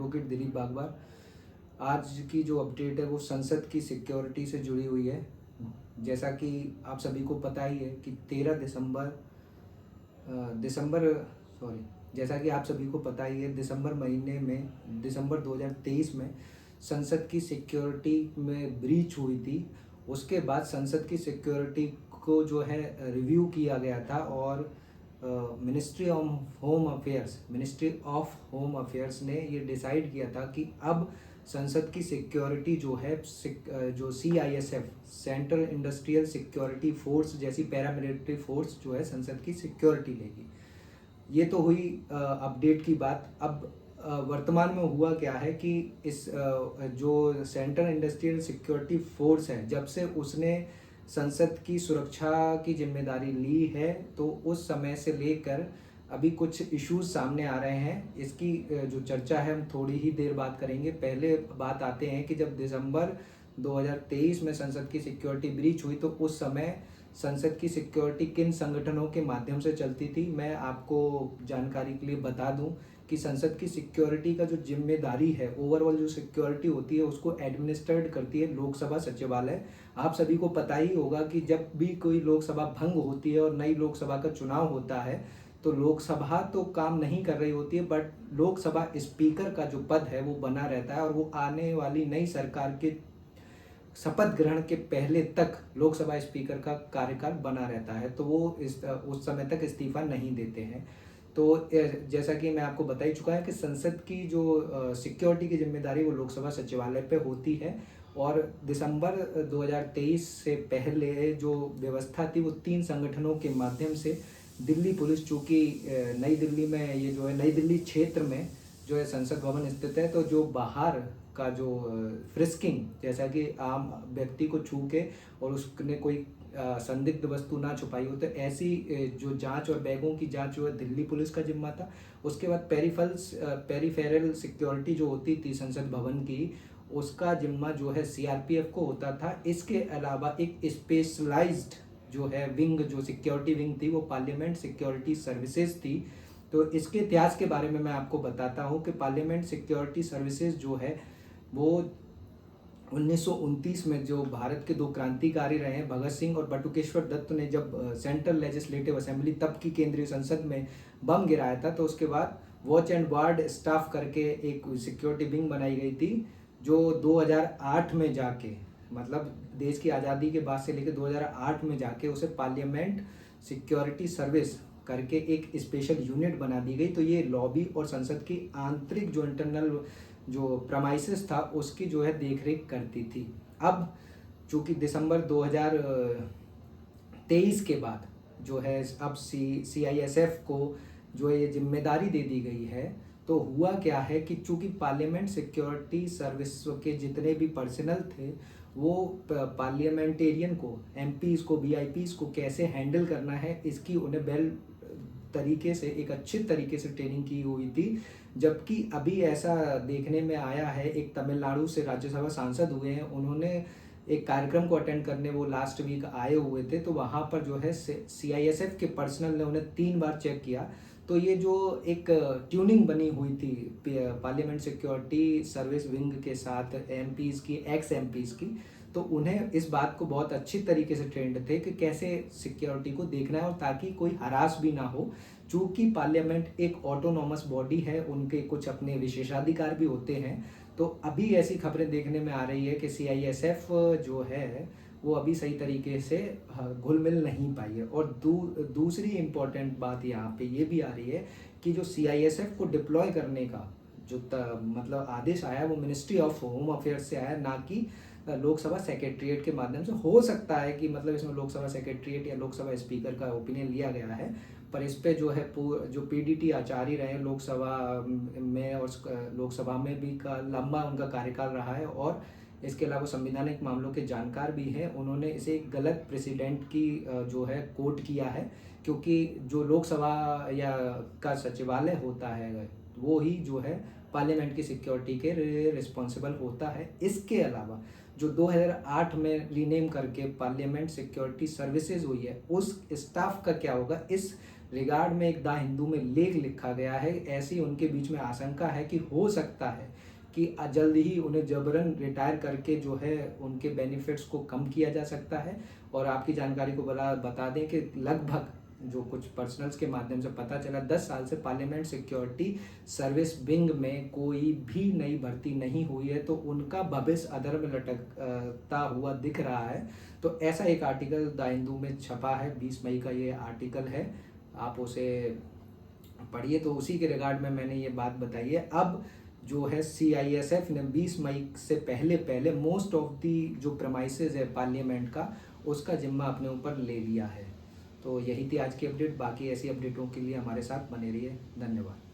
Advocate Dilip Bagwar. आज की जो अपडेट है वो संसद की सिक्योरिटी से जुड़ी हुई है। जैसा कि आप सभी को पता ही है कि 13 दिसंबर सॉरी जैसा कि आप सभी को पता ही है दिसंबर महीने में दिसंबर 2023 में संसद की सिक्योरिटी में ब्रीच हुई थी। उसके बाद संसद की सिक्योरिटी को जो है रिव्यू किया गया था और मिनिस्ट्री ऑफ होम अफेयर्स ने ये डिसाइड किया था कि अब संसद की सिक्योरिटी जो है जो CISF central industrial security force जैसी पैरामिलिट्री फोर्स जो है संसद की सिक्योरिटी लेगी। ये तो हुई अपडेट की बात। अब वर्तमान में हुआ क्या है कि इस जो सेंट्रल इंडस्ट्रियल सिक्योरिटी फोर्स है, जब से उसने संसद की सुरक्षा की जिम्मेदारी ली है तो उस समय से लेकर अभी कुछ इश्यूज सामने आ रहे हैं। इसकी जो चर्चा है हम थोड़ी ही देर बाद करेंगे। पहले बात आते हैं कि जब दिसंबर 2023 में संसद की सिक्योरिटी ब्रीच हुई तो उस समय संसद की सिक्योरिटी किन संगठनों के माध्यम से चलती थी। मैं आपको जानकारी के लिए बता दूं कि संसद की सिक्योरिटी का जो जिम्मेदारी है, ओवरऑल जो सिक्योरिटी होती है उसको एडमिनिस्ट्रेट करती है लोकसभा सचिवालय। आप सभी को पता ही होगा कि जब भी कोई लोकसभा भंग होती है और नई लोकसभा का चुनाव होता है तो लोकसभा तो काम नहीं कर रही होती है, बट लोकसभा स्पीकर का जो पद है वो बना रहता है और वो आने वाली नई सरकार के शपथ ग्रहण के पहले तक लोकसभा स्पीकर का कार्यकाल बना रहता है। तो वो उस समय तक इस्तीफा नहीं देते हैं। तो जैसा कि मैं आपको बता ही चुका है कि संसद की जो सिक्योरिटी की जिम्मेदारी वो लोकसभा सचिवालय पे होती है। और दिसंबर 2023 से पहले जो व्यवस्था थी वो 3 संगठनों के माध्यम से दिल्ली पुलिस, चूँकि नई दिल्ली में ये जो है नई दिल्ली क्षेत्र में जो है संसद भवन स्थित है, तो जो बाहर का जो फ्रिस्किंग, जैसा कि आम व्यक्ति को छू के और उसने कोई संदिग्ध वस्तु ना छुपाई हो तो ऐसी जो जांच और बैगों की जांच जो है दिल्ली पुलिस का जिम्मा था। उसके बाद पेरीफेरल सिक्योरिटी जो होती थी संसद भवन की, उसका जिम्मा जो है CRPF को होता था। इसके अलावा एक स्पेशलाइज्ड जो है विंग, जो सिक्योरिटी विंग थी वो पार्लियामेंट सिक्योरिटी सर्विसेज थी। तो इसके इतिहास के बारे में मैं आपको बताता हूँ कि पार्लियामेंट सिक्योरिटी सर्विसेज जो है वो 1929 में जो भारत के 2 क्रांतिकारी रहे हैं भगत सिंह और बटुकेश्वर दत्त ने जब सेंट्रल लेजिस्लेटिव असेंबली, तब की केंद्रीय संसद में बम गिराया था, तो उसके बाद वॉच एंड वार्ड स्टाफ करके एक सिक्योरिटी विंग बनाई गई थी जो 2008 में जाके, मतलब देश की आज़ादी के बाद से लेकर 2008 में जाके उसे पार्लियामेंट सिक्योरिटी सर्विस करके एक स्पेशल यूनिट बना दी गई। तो ये लॉबी और संसद की आंतरिक जो इंटरनल जो प्रमाइसेस था उसकी जो है देखरेख करती थी। अब चूँकि दिसंबर 2023 के बाद जो है अब CISF को जो है ये जिम्मेदारी दे दी गई है, तो हुआ क्या है कि चूँकि पार्लियामेंट सिक्योरिटी सर्विस के जितने भी पर्सनल थे वो पार्लियामेंटेरियन को, MPs को, VIPs को कैसे हैंडल करना है इसकी उन्हें तरीके से, एक अच्छे तरीके से ट्रेनिंग की हुई थी। जबकि अभी ऐसा देखने में आया है, एक तमिलनाडु से राज्यसभा सांसद हुए हैं, उन्होंने एक कार्यक्रम को अटेंड करने वो लास्ट वीक आए हुए थे, तो वहाँ पर जो है CISF के पर्सनल ने उन्हें 3 बार चेक किया। तो ये जो एक ट्यूनिंग बनी हुई थी पार्लियामेंट सिक्योरिटी सर्विस विंग के साथ MPs की, एक्स MPs की, तो उन्हें इस बात को बहुत अच्छी तरीके से ट्रेंड थे कि कैसे सिक्योरिटी को देखना है और ताकि कोई हरास भी ना हो। चूँकि पार्लियामेंट एक ऑटोनॉमस बॉडी है, उनके कुछ अपने विशेषाधिकार भी होते हैं। तो अभी ऐसी खबरें देखने में आ रही है कि CISF जो है वो अभी सही तरीके से घुल मिल नहीं पाई है। और दूसरी इम्पोर्टेंट बात यहाँ पे ये भी आ रही है कि जो CISF को डिप्लॉय करने का जो मतलब आदेश आया वो मिनिस्ट्री ऑफ होम अफेयर्स से आया, ना कि लोकसभा सेक्रेटरीट के माध्यम से। हो सकता है कि मतलब इसमें लोकसभा सेक्रेटरीट या लोकसभा स्पीकर का ओपिनियन लिया गया है, पर इस पे जो है जो PDT आचार्य रहे लोकसभा में और लोकसभा में भी का लंबा उनका कार्यकाल रहा है और इसके अलावा संवैधानिक मामलों के जानकार भी हैं, उन्होंने इसे एक गलत प्रेसिडेंट की जो है कोट किया है। क्योंकि जो लोकसभा या का सचिवालय होता है वो ही जो है पार्लियामेंट की सिक्योरिटी के रिस्पॉन्सिबल होता है। इसके अलावा जो 2008 में रीनेम करके पार्लियामेंट सिक्योरिटी सर्विसेज हुई है, उस स्टाफ का क्या होगा, इस रिगार्ड में एक द हिंदू में लेख लिखा गया है। ऐसी उनके बीच में आशंका है कि हो सकता है कि जल्द ही उन्हें जबरन रिटायर करके जो है उनके बेनिफिट्स को कम किया जा सकता है। और आपकी जानकारी को बता दें कि लगभग जो कुछ पर्सनल्स के माध्यम से पता चला 10 साल से पार्लियामेंट सिक्योरिटी सर्विस विंग में कोई भी नई भर्ती नहीं हुई है, तो उनका भविष्य अधर में लटकता हुआ दिख रहा है। तो ऐसा एक आर्टिकल द हिंदू में छपा है, 20 मई का ये आर्टिकल है, आप उसे पढ़िए। तो उसी के रिगार्ड में मैंने ये बात बताई है। अब जो है CISF ने 20 मई से पहले पहले मोस्ट ऑफ दी जो प्रमाइसेज है पार्लियामेंट का, उसका जिम्मा अपने ऊपर ले लिया है। तो यही थी आज की अपडेट। बाकी ऐसी अपडेटों के लिए हमारे साथ बने रहिए। धन्यवाद।